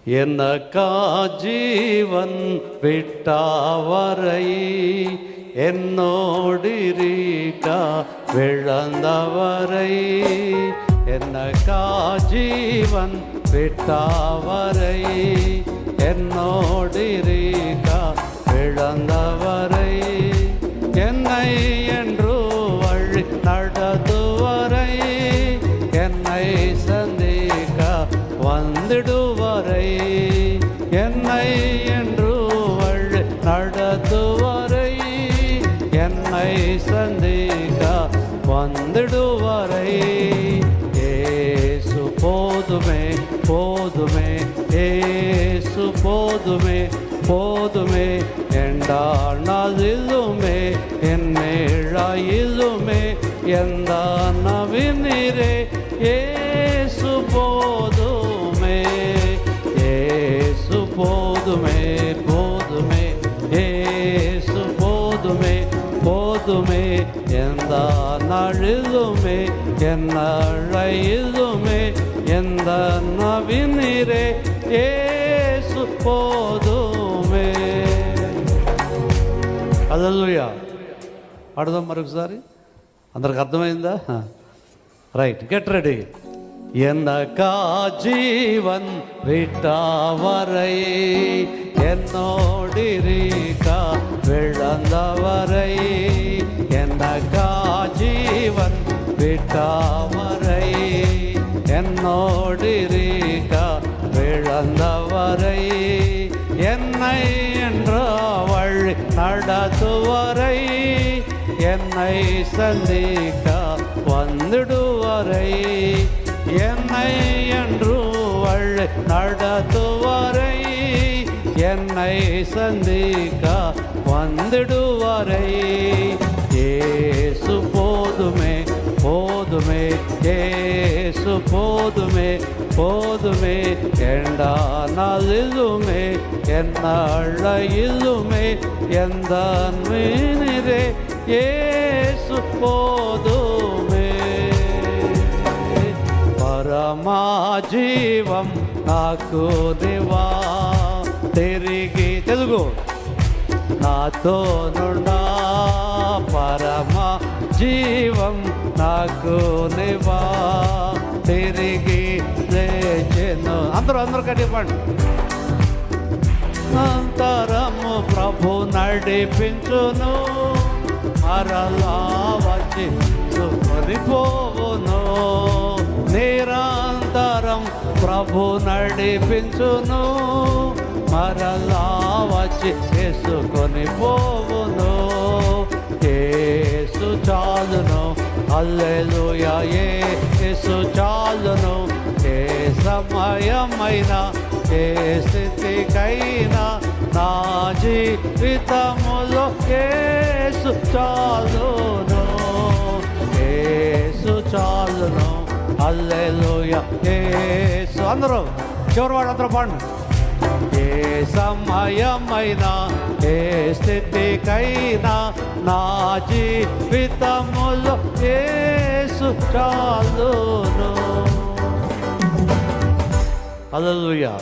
எனக்கா ஜீவன் விட்டாவரை என்னோடிருக்க விழந்தவரை எனக்கா ஜீவன் விட்டாவரை என்னோடிருக்க விழந்தவரை என்னை என்று வழி நடத்துவரை என்னை சந்திக்க வந்திடுவரை என்னை என்று வழி நடத்துவரை என்னை சந்திக்க வந்திடுவரை ஏசு போதுமே போதுமே ஏசு போதுமே போதுமே ಎಂದಾಣದಿಲ್ಲುಮೆ ಎನ್ನೇಳಾಯಿಲ್ಲುಮೆ ಎಂದ ನವಿನಿರೆ ಏಸು போதுமே ஏசு போதுமே போதுமே ஏசு போதுமே போதுமே எந்த நாளிலுமே என்னழையிலுமே எந்த நவினிரே ஏசு போதுமே. హల్లెలూయా. పాడదాం మరొకసారి. అందరికి అర్థమైందా? Right, get ready. எனக்கா ஜீவன் விட்டாவரை என்னோடிருக்க விழந்தவரை எனக்கா ஜீவன் விட்டாவரை என்னோடிருக்க விழந்தவரை என்னை என்ற வழி நடத்துவரை என்னை சந்திக்க வந்திடுவரை என்னை என்று வழி நடத்துவரை என்னை சந்திக்க வந்திடுவரை ஏசு போதுமே போதுமே ஏசு போதுமே போதுமே ಎಂದಾನಲ್ಲಿಲ್ಲುಮೆ ಎನ್ನಳ್ಳಿಲ್ಲುಮೆ ಎಂದ ನೀನಿರೆ ಏಸು పోదుమే. పరమా జీవం నాకు దివా తిరిగి తెలుగు నాతో నుండా పరమా జీవం నాకు నివా తిరిగి లేచెను. అందరూ కట్టివ్వండి. అంతరము ప్రభు నడిపించును మరలా వచ్చి కొనిపోవును. నిరంతరం ప్రభు నడిపించును మరలా వచ్చి చేసుకొని పోవును. యేసు చాలును హల్లెలూయా యేసు చాలును. ఏ సమయమైనా ఏ స్థితికైనా నా జీవితములో యేసు చాలును యేసు చాలును. హల్లెలూయా యేసు. అందరూ చివరి వాడు అందరూ పాడు. ఏ సమయమైనా ఏ స్థితికైనా నా జీవితములో యేసు చాలును. హల్లెలూయా.